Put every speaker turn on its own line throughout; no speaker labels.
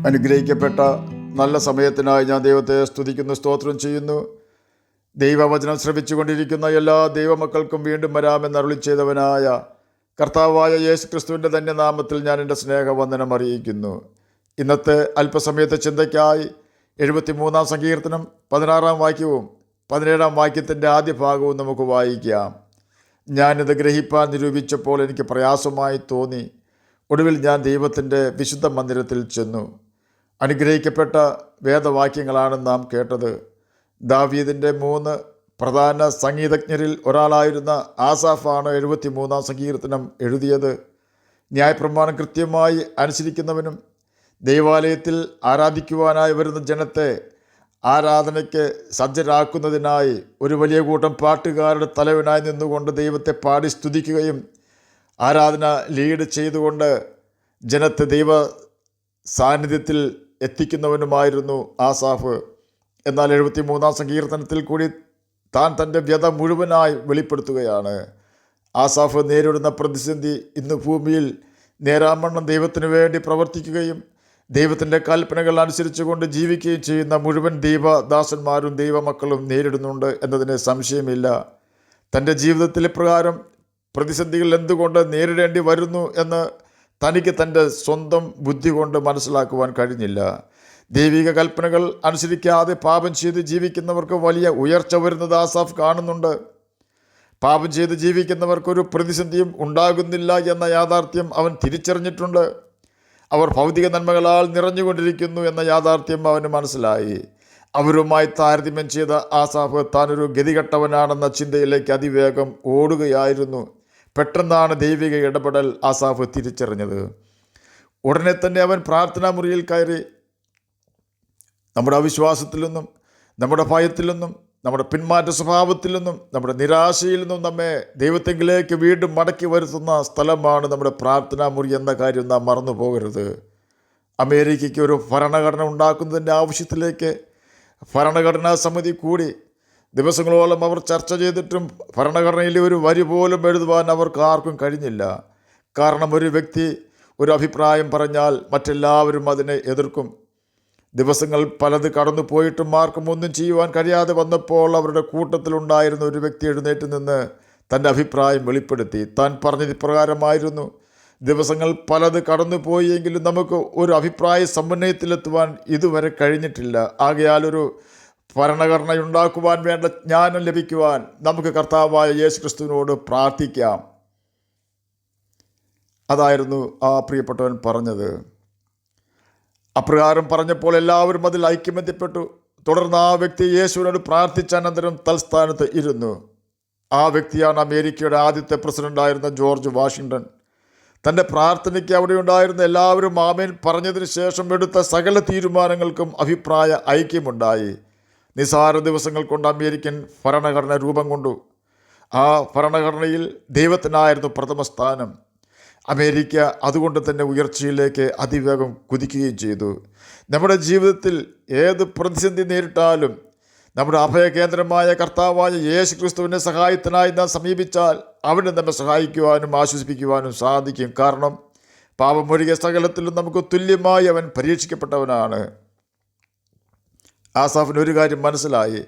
അനുഗ്രഹിക്കപ്പെട്ട നല്ല സമയത്തിനായി ഞാൻ ദൈവത്തെ സ്തുതിക്കുന്നു, സ്തോത്രം ചെയ്യുന്നു. ദൈവവചനം ശ്രവിച്ചുകൊണ്ടിരിക്കുന്ന എല്ലാ ദൈവമക്കൾക്കും വീണ്ടും വരാമെന്ന് അരുളി ചെയ്തവനായ കർത്താവായ യേശു ക്രിസ്തുവിൻ്റെ തന്നെ നാമത്തിൽ ഞാൻ എൻ്റെ സ്നേഹവന്ദനം അറിയിക്കുന്നു. ഇന്നത്തെ അല്പസമയത്തെ ചിന്തയ്ക്കായി 73-ാം സങ്കീർത്തനം 16-ാം വാക്യവും 17-ാം വാക്യത്തിൻ്റെ ആദ്യ ഭാഗവും നമുക്ക് വായിക്കാം. ഞാനിത് ഗ്രഹിപ്പാൻ നിരൂപിച്ചപ്പോൾ എനിക്ക് പ്രയാസമായി തോന്നി. ഒടുവിൽ ഞാൻ ദൈവത്തിൻ്റെ വിശുദ്ധ മന്ദിരത്തിൽ ചെന്നു. അനുഗ്രഹിക്കപ്പെട്ട വേദവാക്യങ്ങളാണ് നാം കേട്ടത്. ദാവീദിൻ്റെ 3 പ്രധാന സംഗീതജ്ഞരിൽ ഒരാളായിരുന്ന ആസാഫാണ് 73-ാം സങ്കീർത്തനം എഴുതിയത്. ന്യായപ്രമാണം കൃത്യമായി അനുസരിക്കുന്നവനും ദൈവാലയത്തിൽ ആരാധിക്കുവാനായി വരുന്ന ജനത്തെ ആരാധനയ്ക്ക് സജ്ജരാക്കുന്നതിനായി ഒരു വലിയ കൂട്ടം പാട്ടുകാരുടെ തലവനായി നിന്നുകൊണ്ട് ദൈവത്തെ പാടി സ്തുതിക്കുകയും ആരാധന ലീഡ് ചെയ്തുകൊണ്ട് ജനത്തെ ദൈവ സാന്നിധ്യത്തിൽ എത്തിക്കുന്നവനുമായിരുന്നു ആസാഫ്. എന്നാൽ 73-ാം സങ്കീർത്തനത്തിൽ കൂടി താൻ തൻ്റെ വ്യത മുഴുവനായി വെളിപ്പെടുത്തുകയാണ്. ആസാഫ് നേരിടുന്ന പ്രതിസന്ധി ഇന്ന് ഭൂമിയിൽ നേരാമണ്ണം ദൈവത്തിനു വേണ്ടി പ്രവർത്തിക്കുകയും ദൈവത്തിൻ്റെ കൽപ്പനകൾ അനുസരിച്ചുകൊണ്ട് ജീവിക്കുകയും ചെയ്യുന്ന മുഴുവൻ ദൈവദാസന്മാരും ദൈവമക്കളും നേരിടുന്നുണ്ട് എന്നതിന് സംശയമില്ല. തൻ്റെ ജീവിതത്തിൽ ഇപ്രകാരം പ്രതിസന്ധികൾ എന്തുകൊണ്ട് നേരിടേണ്ടി വരുന്നു എന്ന് തനിക്ക് തൻ്റെ സ്വന്തം ബുദ്ധി കൊണ്ട് മനസ്സിലാക്കുവാൻ കഴിഞ്ഞില്ല. ദൈവിക കൽപ്പനകൾ അനുസരിക്കാതെ പാപം ചെയ്ത് ജീവിക്കുന്നവർക്ക് വലിയ ഉയർച്ച വരുന്നത് ആസാഫ് കാണുന്നുണ്ട്. പാപം ചെയ്ത് ജീവിക്കുന്നവർക്കൊരു പ്രതിസന്ധിയും ഉണ്ടാകുന്നില്ല എന്ന യാഥാർത്ഥ്യം അവൻ തിരിച്ചറിഞ്ഞിട്ടുണ്ട്. അവർ ഭൗതിക നന്മകളാൽ നിറഞ്ഞുകൊണ്ടിരിക്കുന്നു എന്ന യാഥാർത്ഥ്യം അവന് മനസ്സിലായി. അവരുമായി താരതമ്യം ചെയ്ത ആസാഫ് താനൊരു ഗതികെട്ടവനാണെന്ന ചിന്തയിലേക്ക് അതിവേഗം ഓടുകയായിരുന്നു. പെട്ടെന്നാണ് ദൈവിക ഇടപെടൽ ആസാഫ് തിരിച്ചറിഞ്ഞത്. ഉടനെ തന്നെ അവൻ പ്രാർത്ഥനാ മുറിയിൽ കയറി നമ്മുടെ അവിശ്വാസത്തിൽ നിന്നും നമ്മുടെ ഭയത്തിൽ നിന്നും നമ്മുടെ പിന്മാറ്റ സ്വഭാവത്തിൽ നിന്നും നമ്മുടെ നിരാശയിൽ നിന്നും നമ്മെ ദൈവത്തെങ്കിലേക്ക് വീണ്ടും മടക്കി വരുത്തുന്ന സ്ഥലമാണ് നമ്മുടെ പ്രാർത്ഥനാ മുറി എന്ന കാര്യം നാം മറന്നു പോകരുത്. അമേരിക്കയ്ക്ക് ഒരു ഭരണഘടന ഉണ്ടാക്കുന്നതിൻ്റെ ആവശ്യത്തിലേക്ക് ഭരണഘടനാ സമിതി കൂടി ദിവസങ്ങളോളം അവർ ചർച്ച ചെയ്തിട്ടും ഭരണഘടനയിൽ ഒരു വരി പോലും എഴുതുവാൻ അവർക്ക് ആർക്കും കഴിഞ്ഞില്ല. കാരണം ഒരു വ്യക്തി ഒരു അഭിപ്രായം പറഞ്ഞാൽ മറ്റെല്ലാവരും അതിനെ എതിർക്കും. ദിവസങ്ങൾ പലത് കടന്നു പോയിട്ടും ആർക്കും ഒന്നും ചെയ്യുവാൻ കഴിയാതെ വന്നപ്പോൾ അവരുടെ കൂട്ടത്തിലുണ്ടായിരുന്ന ഒരു വ്യക്തി എഴുന്നേറ്റ് നിന്ന് തൻ്റെ അഭിപ്രായം വെളിപ്പെടുത്തി. താൻ പറഞ്ഞത് ഇപ്രകാരമായിരുന്നു: ദിവസങ്ങൾ പലത് കടന്നു പോയെങ്കിലും നമുക്ക് ഒരു അഭിപ്രായ സമന്വയത്തിലെത്തുവാൻ ഇതുവരെ കഴിഞ്ഞിട്ടില്ല. ആകയാൽ ഒരു ഭരണഘടന ഉണ്ടാക്കുവാൻ വേണ്ട ജ്ഞാനം ലഭിക്കുവാൻ നമുക്ക് കർത്താവായ യേശു ക്രിസ്തുവിനോട് പ്രാർത്ഥിക്കാം. അതായിരുന്നു ആ പ്രിയപ്പെട്ടവൻ പറഞ്ഞത്. അപ്രകാരം പറഞ്ഞപ്പോൾ എല്ലാവരും അതിൽ ഐക്യമെത്തിപ്പെട്ടു. തുടർന്ന് ആ വ്യക്തി യേശുവിനോട് പ്രാർത്ഥിച്ച അനന്തരം തൽസ്ഥാനത്ത് ഇരുന്നു. ആ വ്യക്തിയാണ് അമേരിക്കയുടെ ആദ്യത്തെ പ്രസിഡൻ്റായിരുന്ന ജോർജ് വാഷിങ്ടൺ. തൻ്റെ പ്രാർത്ഥനയ്ക്ക് അവിടെ ഉണ്ടായിരുന്ന എല്ലാവരും ആമേൻ പറഞ്ഞതിന് ശേഷം എടുത്ത സകല തീരുമാനങ്ങൾക്കും അഭിപ്രായ ഐക്യമുണ്ടായി. നിസാര ദിവസങ്ങൾ കൊണ്ട് അമേരിക്കൻ ഭരണഘടന രൂപം കൊണ്ടു. ആ ഭരണഘടനയിൽ ദൈവത്തിനായിരുന്നു പ്രഥമ സ്ഥാനം. അമേരിക്ക അതുകൊണ്ട് തന്നെ ഉയർച്ചയിലേക്ക് അതിവേഗം കുതിക്കുകയും ചെയ്തു. നമ്മുടെ ജീവിതത്തിൽ ഏത് പ്രതിസന്ധി നേരിട്ടാലും നമ്മുടെ അഭയകേന്ദ്രമായ കർത്താവായ യേശു ക്രിസ്തുവിൻ്റെ സഹായത്തിനായി നാം സമീപിച്ചാൽ അവന് നമ്മെ സഹായിക്കുവാനും ആശ്വസിപ്പിക്കുവാനും സാധിക്കും. കാരണം പാപമൊഴികെ സകലത്തിലും നമുക്ക് തുല്യമായി അവൻ പരീക്ഷിക്കപ്പെട്ടവനാണ്. ആസാഫിന് ഒരു കാര്യം മനസ്സിലായി: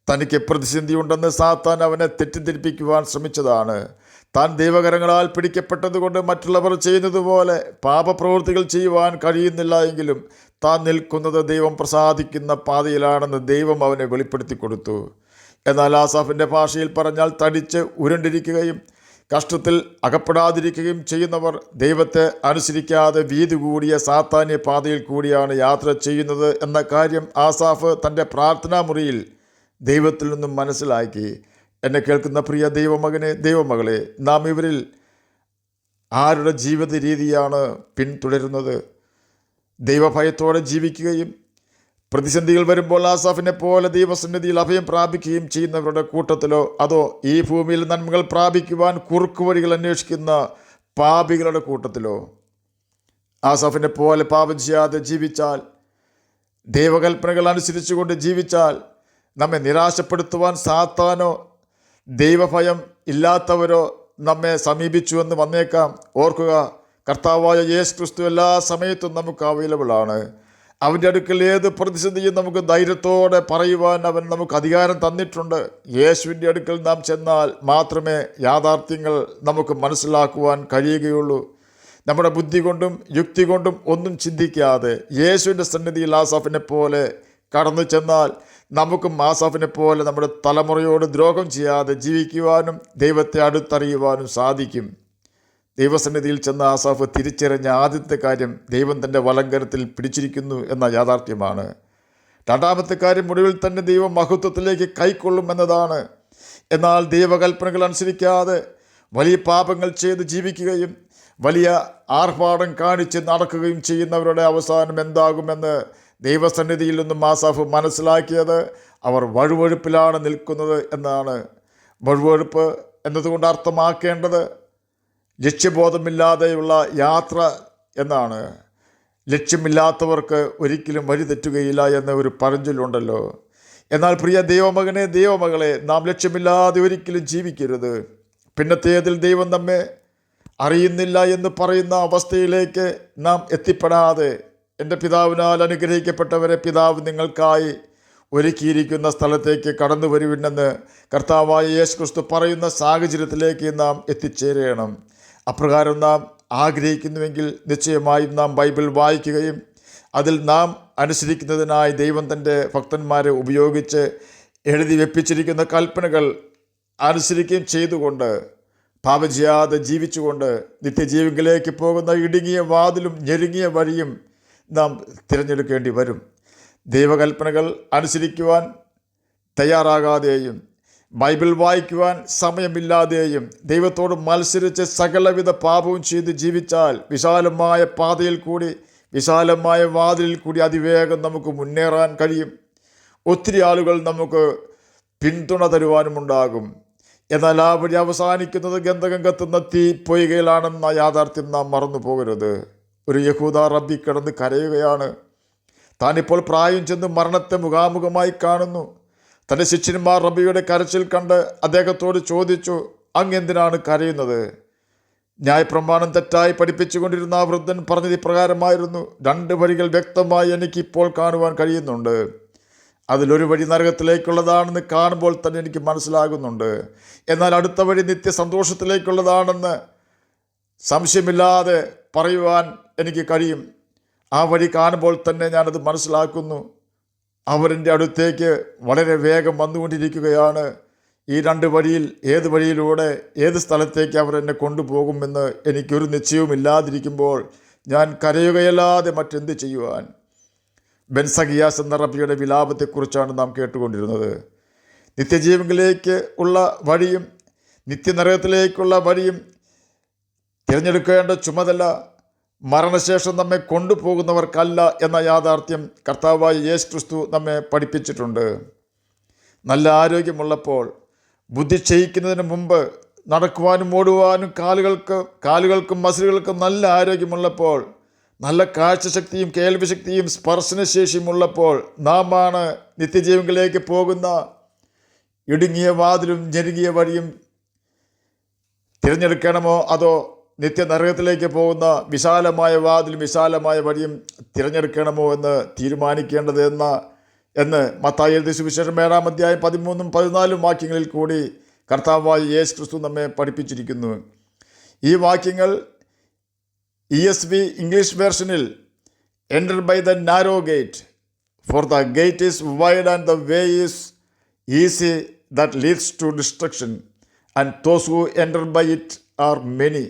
തനിക്ക് പ്രതിസന്ധി ഉണ്ടെന്ന് സാത്താൻ അവനെ തെറ്റിദ്ധരിപ്പിക്കുവാൻ ശ്രമിച്ചതാണ്. താൻ ദൈവകരങ്ങളാൽ പിടിക്കപ്പെട്ടതുകൊണ്ട് മറ്റുള്ളവർ ചെയ്യുന്നത് പോലെ പാപപ്രവൃത്തികൾ ചെയ്യുവാൻ കഴിയുന്നില്ല എങ്കിലും താൻ നിൽക്കുന്നത് ദൈവം പ്രസാദിക്കുന്ന പാതയിലാണെന്ന് ദൈവം അവനെ വെളിപ്പെടുത്തി കൊടുത്തു. എന്നാൽ ആസാഫിൻ്റെ ഭാഷയിൽ പറഞ്ഞാൽ തടിച്ച് ഉരുണ്ടിരിക്കുകയും കഷ്ടത്തിൽ അകപ്പെടാതിരിക്കുകയും ചെയ്യുന്നവർ ദൈവത്തെ അനുസരിക്കാതെ വീതി കൂടിയ സാത്താന്യ പാതയിൽ കൂടിയാണ് യാത്ര ചെയ്യുന്നത് എന്ന കാര്യം ആസാഫ് തൻ്റെ പ്രാർത്ഥനാ മുറിയിൽ ദൈവത്തിൽ നിന്നും മനസ്സിലാക്കി. എന്നെ കേൾക്കുന്ന പ്രിയ ദൈവമകനെ, ദൈവമകളെ, നാം ഇവരിൽ ആരുടെ ജീവിത രീതിയാണ് പിന്തുടരുന്നത്? ദൈവഭയത്തോടെ ജീവിക്കുകയും പ്രതിസന്ധികൾ വരുമ്പോൾ ആസാഫിനെ പോലെ ദൈവസന്നിധിയിൽ അഭയം പ്രാപിക്കുകയും ചെയ്യുന്നവരുടെ കൂട്ടത്തിലോ അതോ ഈ ഭൂമിയിൽ നന്മകൾ പ്രാപിക്കുവാൻ കുറുക്കുവഴികൾ അന്വേഷിക്കുന്ന പാപികളുടെ കൂട്ടത്തിലോ? ആസാഫിനെ പോലെ പാപം ചെയ്യാതെ ജീവിച്ചാൽ, ദൈവകൽപ്പനകൾ അനുസരിച്ചുകൊണ്ട് ജീവിച്ചാൽ നമ്മെ നിരാശപ്പെടുത്തുവാൻ സാത്താനോ ദൈവഭയം ഇല്ലാത്തവരോ നമ്മെ സമീപിച്ചുവെന്ന് വന്നേക്കാം. ഓർക്കുക, കർത്താവായ യേശു ക്രിസ്തു എല്ലാ സമയത്തും നമുക്ക് അവൈലബിൾ ആണ്. അവൻ്റെ അടുക്കൽ ഏത് പ്രതിസന്ധിയും നമുക്ക് ധൈര്യത്തോടെ പറയുവാൻ അവൻ നമുക്ക് അധികാരം തന്നിട്ടുണ്ട്. യേശുവിൻ്റെ അടുക്കൽ നാം ചെന്നാൽ മാത്രമേ യാഥാർത്ഥ്യങ്ങൾ നമുക്ക് മനസ്സിലാക്കുവാൻ കഴിയുകയുള്ളൂ. നമ്മുടെ ബുദ്ധി കൊണ്ടും യുക്തി കൊണ്ടും ഒന്നും ചിന്തിക്കാതെ യേശുവിൻ്റെ സന്നിധിയിൽ ആസാഫിനെ പോലെ കടന്നു ചെന്നാൽ നമുക്കും ആസാഫിനെ പോലെ നമ്മുടെ തലമുറയോട് ദ്രോഹം ചെയ്യാതെ ജീവിക്കുവാനും ദൈവത്തെ അടുത്തറിയുവാനും സാധിക്കും. ദൈവസന്നിധിയിൽ ചെന്ന ആസാഫ് തിരിച്ചറിഞ്ഞ ആദ്യത്തെ കാര്യം ദൈവം തൻ്റെ വലങ്കരത്തിൽ പിടിച്ചിരിക്കുന്നു എന്ന യാഥാർത്ഥ്യമാണ്. രണ്ടാമത്തെ കാര്യം ഒടുവിൽ തന്നെ ദൈവം മഹത്വത്തിലേക്ക് കൈക്കൊള്ളും എന്നതാണ്. എന്നാൽ ദൈവകൽപ്പനകൾ അനുസരിക്കാതെ വലിയ പാപങ്ങൾ ചെയ്ത് ജീവിക്കുകയും വലിയ ആർഭാടം കാണിച്ച് നടക്കുകയും ചെയ്യുന്നവരുടെ അവസാനം എന്താകുമെന്ന് ദൈവസന്നിധിയിൽ നിന്നും ആസാഫ് മനസ്സിലാക്കിയത് അവർ വഴുവഴുപ്പിലാണ് നിൽക്കുന്നത് എന്നാണ്. വഴുവഴുപ്പ് എന്നതുകൊണ്ട് അർത്ഥമാക്കേണ്ടത് ലക്ഷ്യബോധമില്ലാതെയുള്ള യാത്ര എന്നാണ്. ലക്ഷ്യമില്ലാത്തവർക്ക് ഒരിക്കലും വഴി തെറ്റുകയില്ല എന്ന ഒരു പഴഞ്ചൊല്ലുണ്ടല്ലോ. എന്നാൽ പ്രിയ ദൈവമകനെ, ദൈവമകളെ, നാം ലക്ഷ്യമില്ലാതെ ഒരിക്കലും ജീവിക്കരുത്. പിന്നത്തേതിൽ ദൈവം നമ്മെ അറിയുന്നില്ല എന്ന് പറയുന്ന അവസ്ഥയിലേക്ക് നാം എത്തിപ്പെടാതെ, എൻ്റെ പിതാവിനാൽ അനുഗ്രഹിക്കപ്പെട്ടവരെ, പിതാവ് നിങ്ങൾക്കായി ഒരുക്കിയിരിക്കുന്ന സ്ഥലത്തേക്ക് കടന്നു വരുവിനെന്ന് കർത്താവായ യേശു ക്രിസ്തു പറയുന്ന സാഹചര്യത്തിലേക്ക് നാം എത്തിച്ചേരണം. അപ്രകാരം നാം ആഗ്രഹിക്കുന്നുവെങ്കിൽ നിശ്ചയമായും നാം ബൈബിൾ വായിക്കുകയും അതിൽ നാം അനുസരിക്കുന്നതിനായി ദൈവം തൻ്റെ ഭക്തന്മാരെ ഉപയോഗിച്ച് എഴുതി വെപ്പിച്ചിരിക്കുന്ന കൽപ്പനകൾ അനുസരിക്കുകയും ചെയ്തുകൊണ്ട് പാപം ചെയ്യാതെ ജീവിച്ചുകൊണ്ട് നിത്യജീവനിലേക്ക് പോകുന്ന ഇടുങ്ങിയ വാതിലും ഞെരുങ്ങിയ വഴിയും നാം തിരഞ്ഞെടുക്കേണ്ടി വരും. ദൈവകൽപ്പനകൾ അനുസരിക്കുവാൻ തയ്യാറാകാതെയും ബൈബിൾ വായിക്കുവാൻ സമയമില്ലാതെയും ദൈവത്തോട് മത്സരിച്ച് സകലവിധ പാപവും ചെയ്ത് ജീവിച്ചാൽ വിശാലമായ പാതയിൽ കൂടി, വിശാലമായ വാതിലിൽ കൂടി അതിവേഗം നമുക്ക് മുന്നേറാൻ കഴിയും. ഒത്തിരി ആളുകൾ നമുക്ക് പിന്തുണ തരുവാനുമുണ്ടാകും. എന്നാൽ ആ വഴി അവസാനിക്കുന്നത് ഗന്ധകം കത്തുന്ന തീ പൊയ്കയിലാണെന്ന യാഥാർത്ഥ്യം നാം മറന്നു പോകരുത്. ഒരു യഹൂദ റബ്ബി കിടന്ന് കരയുകയാണ്. താനിപ്പോൾ പ്രായം ചെന്ന് മരണത്തെ മുഖാമുഖമായി കാണുന്നു. തൻ്റെ ശിഷ്യന്മാർ റബ്ബിയുടെ കരച്ചിൽ കണ്ട് അദ്ദേഹത്തോട് ചോദിച്ചു, അങ്ങെന്തിനാണ് കരയുന്നത്? ന്യായപ്രമാണം തെറ്റായി പഠിപ്പിച്ചുകൊണ്ടിരുന്ന ആ വൃദ്ധൻ പറഞ്ഞത് ഇപ്രകാരമായിരുന്നു: 2 വഴികൾ വ്യക്തമായി എനിക്കിപ്പോൾ കാണുവാൻ കഴിയുന്നുണ്ട്. അതിലൊരു വഴി നരകത്തിലേക്കുള്ളതാണെന്ന് കാണുമ്പോൾ തന്നെ എനിക്ക് മനസ്സിലാകുന്നുണ്ട്. എന്നാൽ അടുത്ത വഴി നിത്യസന്തോഷത്തിലേക്കുള്ളതാണെന്ന് സംശയമില്ലാതെ പറയുവാൻ എനിക്ക് കഴിയും. ആ വഴി കാണുമ്പോൾ തന്നെ ഞാനത് മനസ്സിലാക്കുന്നു. അവരെൻ്റെ അടുത്തേക്ക് വളരെ വേഗം വന്നുകൊണ്ടിരിക്കുകയാണ്. ഈ 2 വഴിയിൽ ഏത് വഴിയിലൂടെ ഏത് സ്ഥലത്തേക്ക് അവർ എന്നെ കൊണ്ടുപോകുമെന്ന് എനിക്കൊരു നിശ്ചയവുമില്ലാതിരിക്കുമ്പോൾ ഞാൻ കരയുകയല്ലാതെ മറ്റെന്ത് ചെയ്യുവാൻ? ബെൻസഗിയാസ് എന്ന റബ്ബിയുടെ വിലാപത്തെക്കുറിച്ചാണ് നാം കേട്ടുകൊണ്ടിരുന്നത്. നിത്യജീവനിലേക്ക് ഉള്ള വഴിയും നിത്യനരകത്തിലേക്കുള്ള വഴിയും തിരഞ്ഞെടുക്കേണ്ട ചുമതല മരണശേഷം നമ്മെ കൊണ്ടുപോകുന്നവർക്കല്ല എന്ന യാഥാർത്ഥ്യം കർത്താവായ യേശു ക്രിസ്തു നമ്മെ പഠിപ്പിച്ചിട്ടുണ്ട്. നല്ല ആരോഗ്യമുള്ളപ്പോൾ, ബുദ്ധി ക്ഷയിക്കുന്നതിന് മുമ്പ്, നടക്കുവാനും ഓടുവാനും കാലുകൾക്കും മസിലുകൾക്കും നല്ല ആരോഗ്യമുള്ളപ്പോൾ, നല്ല കാഴ്ചശക്തിയും കേൾവിശക്തിയും സ്പർശനശേഷിയും ഉള്ളപ്പോൾ നാമാണ് നിത്യജീവനിലേക്ക് പോകുന്ന ഇടുങ്ങിയ വാതിലും ഞെരുങ്ങിയ വഴിയും തിരഞ്ഞെടുക്കണമോ അതോ നിത്യനരകത്തിലേക്ക് പോകുന്ന വിശാലമായ വാതിലും വിശാലമായ വഴിയും തിരഞ്ഞെടുക്കണമോ എന്ന് തീരുമാനിക്കേണ്ടത് എന്ന് മത്തായി എഴുതിയ സുവിശേഷം 7-ാം അധ്യായം 13-14 വാക്യങ്ങളിൽ കൂടി കർത്താവായ യേശു ക്രിസ്തു നമ്മെ പഠിപ്പിച്ചിരിക്കുന്നു. ഈ വാക്യങ്ങൾ ESV ഇംഗ്ലീഷ് വേർഷനിൽ enter by the narrow gate, for the gate is wide and the way is easy that leads to destruction and those who enter by it are many.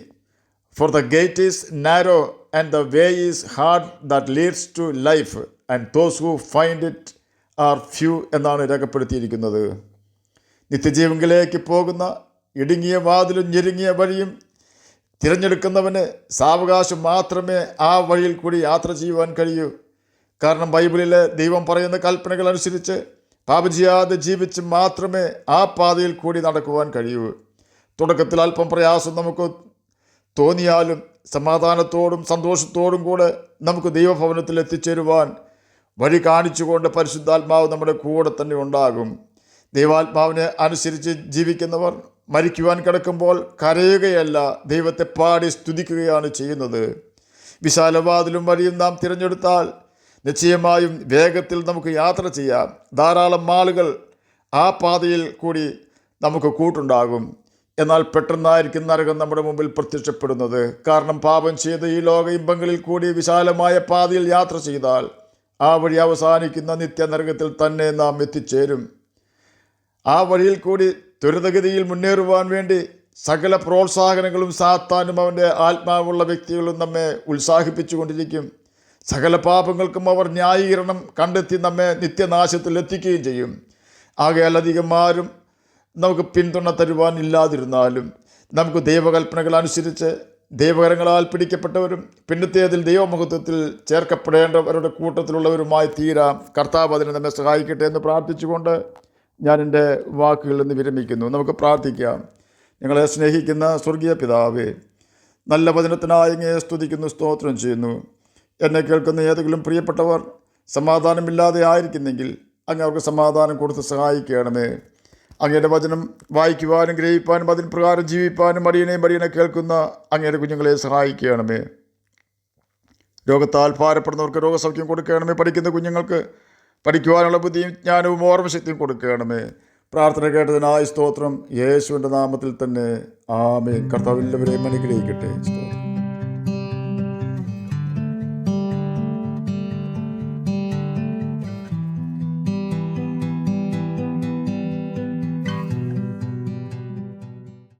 For the gate is narrow and the way is hard that leads to life, and those who find it are few എന്നാണ് രേഖപ്പെടുത്തിയിരിക്കുന്നത്. നിത്യജീവനിലേക്ക് പോകുന്ന ഇടുങ്ങിയ വാതിലും ഞെരുങ്ങിയ വഴിയും തിരഞ്ഞെടുക്കുന്നവന് സാവകാശം മാത്രമേ ആ വഴിയിൽ കൂടി യാത്ര ചെയ്യുവാൻ കഴിയൂ. കാരണം ബൈബിളിലെ ദൈവം പറയുന്ന കൽപ്പനകൾ അനുസരിച്ച് പാപം ചെയ്യാതെ ജീവിച്ച് മാത്രമേ ആ പാതയിൽ കൂടി നടക്കുവാൻ കഴിയൂ. തുടക്കത്തിൽ അല്പം പ്രയാസം നമുക്ക് തോന്നിയാലും സമാധാനത്തോടും സന്തോഷത്തോടും കൂടെ നമുക്ക് ദൈവഭവനത്തിൽ എത്തിച്ചേരുവാൻ വഴി കാണിച്ചുകൊണ്ട് പരിശുദ്ധാത്മാവ് നമ്മുടെ കൂടെ തന്നെ ഉണ്ടാകും. ദൈവാത്മാവിനെ അനുസരിച്ച് ജീവിക്കുന്നവർ മരിക്കുവാൻ കിടക്കുമ്പോൾ കരയുകയല്ല, ദൈവത്തെ പാടി സ്തുതിക്കുകയാണ് ചെയ്യുന്നത്. വിശാലവാതിലും വഴിയും നാം തിരഞ്ഞെടുത്താൽ നിശ്ചയമായും വേഗത്തിൽ നമുക്ക് യാത്ര ചെയ്യാം. ധാരാളം ആളുകൾ ആ പാതയിൽ കൂടി നമുക്ക് കൂട്ടുണ്ടാകും. എന്നാൽ പെട്ടെന്നായിരിക്കും നരകം നമ്മുടെ മുമ്പിൽ പ്രത്യക്ഷപ്പെടുന്നത്. കാരണം പാപം ചെയ്ത് ഈ ലോക ഇമ്പങ്ങളിൽ കൂടി വിശാലമായ പാതയിൽ യാത്ര ചെയ്താൽ ആ വഴി അവസാനിക്കുന്ന നിത്യനരകത്തിൽ തന്നെ നാം എത്തിച്ചേരും. ആ വഴിയിൽ കൂടി ത്വരിതഗതിയിൽ മുന്നേറുവാൻ വേണ്ടി സകല പ്രോത്സാഹനങ്ങളും സാത്താനും അവൻ്റെ ആത്മാവുള്ള വ്യക്തികളും നമ്മെ ഉത്സാഹിപ്പിച്ചുകൊണ്ടിരിക്കും. സകല പാപങ്ങൾക്കും അവർ ന്യായീകരണം കണ്ടെത്തി നമ്മെ നിത്യനാശത്തിൽ എത്തിക്കുകയും ചെയ്യും. ആകയാൽ അധികം ആരും നമുക്ക് പിന്തുണ തരുവാൻ ഇല്ലാതിരുന്നാലും നമുക്ക് ദൈവകൽപ്പനകൾ അനുസരിച്ച് ദൈവകരങ്ങളാൽ പിടിക്കപ്പെട്ടവരും പിന്നത്തേതിൽ ദൈവമഹത്വത്തിൽ ചേർക്കപ്പെടേണ്ടവരുടെ കൂട്ടത്തിലുള്ളവരുമായി തീരാം. കർത്താവ് അതിനെ നമ്മെ സഹായിക്കട്ടെ എന്ന് പ്രാർത്ഥിച്ചുകൊണ്ട് ഞാൻ എൻ്റെ വാക്കുകളിൽ നിന്ന് വിരമിക്കുന്നു. നമുക്ക് പ്രാർത്ഥിക്കാം. ഞങ്ങളെ സ്നേഹിക്കുന്ന സ്വർഗീയ പിതാവേ, നല്ല വചനത്തിനായി അങ്ങയെ സ്തുതിക്കുന്നു, സ്തോത്രം ചെയ്യുന്നു. എന്നെ കേൾക്കുന്ന ഏതെങ്കിലും പ്രിയപ്പെട്ടവർ സമാധാനമില്ലാതെ ആയിരിക്കുന്നെങ്കിൽ അങ്ങ് അവർക്ക് സമാധാനം കൊടുത്ത് സഹായിക്കണമേ. അങ്ങയുടെ വചനം വായിക്കുവാനും ഗ്രഹിപ്പാനും അതിന് പ്രകാരം ജീവിപ്പാനും മടിയനെ കേൾക്കുന്ന അങ്ങയുടെ കുഞ്ഞുങ്ങളെ സഹായിക്കണമേ. രോഗത്താൽ ഭാരപ്പെടുന്നവർക്ക് രോഗസൗഖ്യം കൊടുക്കണമേ. പഠിക്കുന്ന കുഞ്ഞുങ്ങൾക്ക് പഠിക്കുവാനുള്ള ബുദ്ധിയും ജ്ഞാനവും ഓർമ്മശക്തിയും കൊടുക്കണമേ. പ്രാർത്ഥന കേട്ടതിനായി സ്തോത്രം. യേശുവിൻ്റെ നാമത്തിൽ തന്നെ ആമേൻ. കർത്താവ് എല്ലാവരെയും അനുഗ്രഹിക്കട്ടെ.